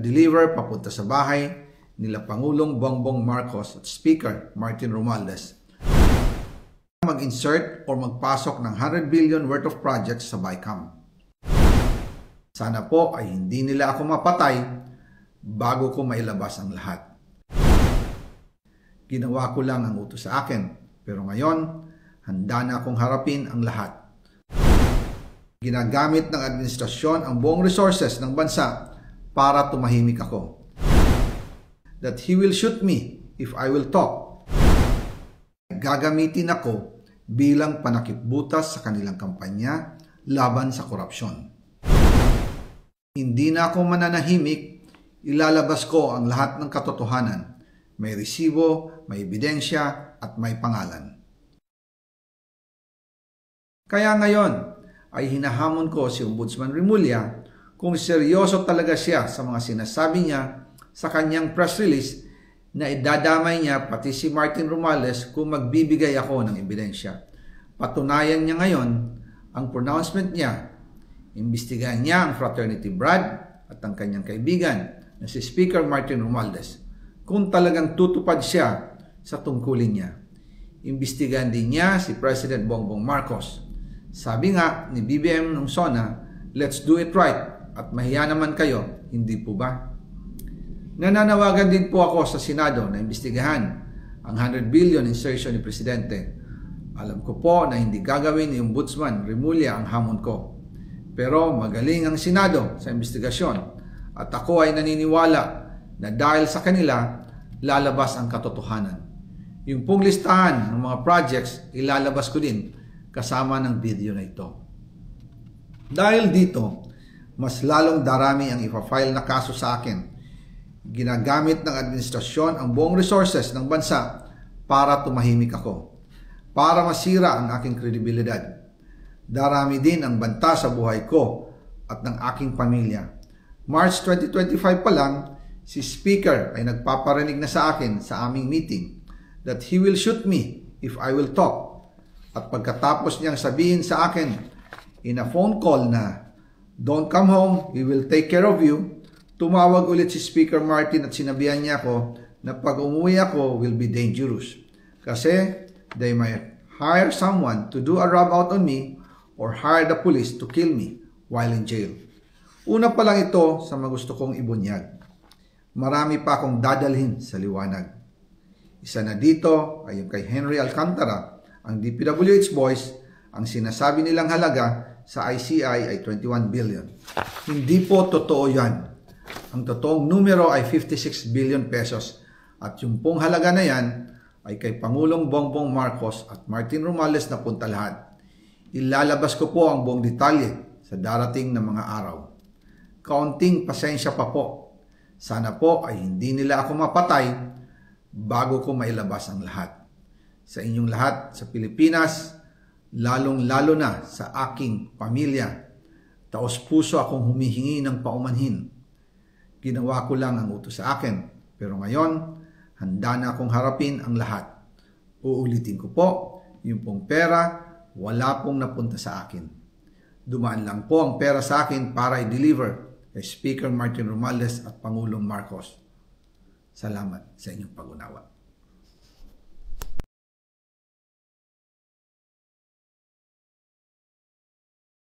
nag-deliver papunta sa bahay nila Pangulong Bongbong Marcos at Speaker Martin Romualdez mag-insert or magpasok ng 100 billion worth of projects sa BICAM. Sana po ay hindi nila ako mapatay bago ko mailabas ang lahat. Ginawa ko lang ang utos sa akin, pero ngayon, handa na akong harapin ang lahat. Ginagamit ng administrasyon ang buong resources ng bansa para tumahimik ako. That he will shoot me if I will talk. Gagamitin ako bilang panakipbutas sa kanilang kampanya laban sa korupsyon. Hindi na ako mananahimik, ilalabas ko ang lahat ng katotohanan. May resibo, may ebidensya, at may pangalan. Kaya ngayon ay hinahamon ko si Ombudsman Remulla kung seryoso talaga siya sa mga sinasabi niya sa kanyang press release na idadamay niya pati si Martin Romualdez kung magbibigay ako ng ebidensya. Patunayan niya ngayon ang pronouncement niya. Imbestigahan niya ang Fraternity Brad at ang kanyang kaibigan na si Speaker Martin Romualdez kung talagang tutupad siya sa tungkulin niya. Imbestigahan din niya si President Bongbong Marcos. Sabi nga ni BBM ng SONA, let's do it right at mahiya naman kayo, hindi po ba? Nananawagan din po ako sa Senado na imbestigahan ang 100 billion insertion ni Presidente. Alam ko po na hindi gagawin ni Ombudsman Remulla ang hamon ko. Pero magaling ang Senado sa investigasyon at ako ay naniniwala na dahil sa kanila, lalabas ang katotohanan. Yung pong listahan ng mga projects, ilalabas ko din kasama ng video na ito. Dahil dito, mas lalong darami ang ipa-file na kaso sa akin. Ginagamit ng administrasyon ang buong resources ng bansa para tumahimik ako, para masira ang aking kredibilidad. Darami din ang banta sa buhay ko at ng aking pamilya. March 2025 pa lang, si Speaker ay nagpaparinig na sa akin sa aming meeting that he will shoot me if I will talk. At pagkatapos niyang sabihin sa akin in a phone call na don't come home, we will take care of you, tumawag ulit si Speaker Martin at sinabihan niya ako na pag umuwi ako will be dangerous. Kasi they might hire someone to do a rub out on me or hire the police to kill me while in jail. Una pa lang ito sa magusto kong ibunyag. Marami pa akong dadalhin sa liwanag. Isa na dito ay yung kay Henry Alcantara, ang DPWH boys, ang sinasabi nilang halaga sa ICI ay 21 billion. Hindi po totoo yan. Ang totoong numero ay 56 billion pesos at yung pong halaga na yan ay kay Pangulong Bongbong Marcos at Martin Romualdez na punta lahat. Ilalabas ko po ang buong detalye sa darating na mga araw. Kaunting pasensya pa po. Sana po ay hindi nila ako mapatay bago ko mailabas ang lahat. Sa inyong lahat sa Pilipinas, lalong-lalo na sa aking pamilya, taos-puso akong humihingi ng paumanhin. Ginawa ko lang ang utos sa akin, pero ngayon, handa na akong harapin ang lahat. Uulitin ko po, yung pong pera, wala pong napunta sa akin. Dumaan lang po ang pera sa akin para i-deliver kay Speaker Martin Romualdez at Pangulong Marcos. Salamat sa inyong pag-unawa.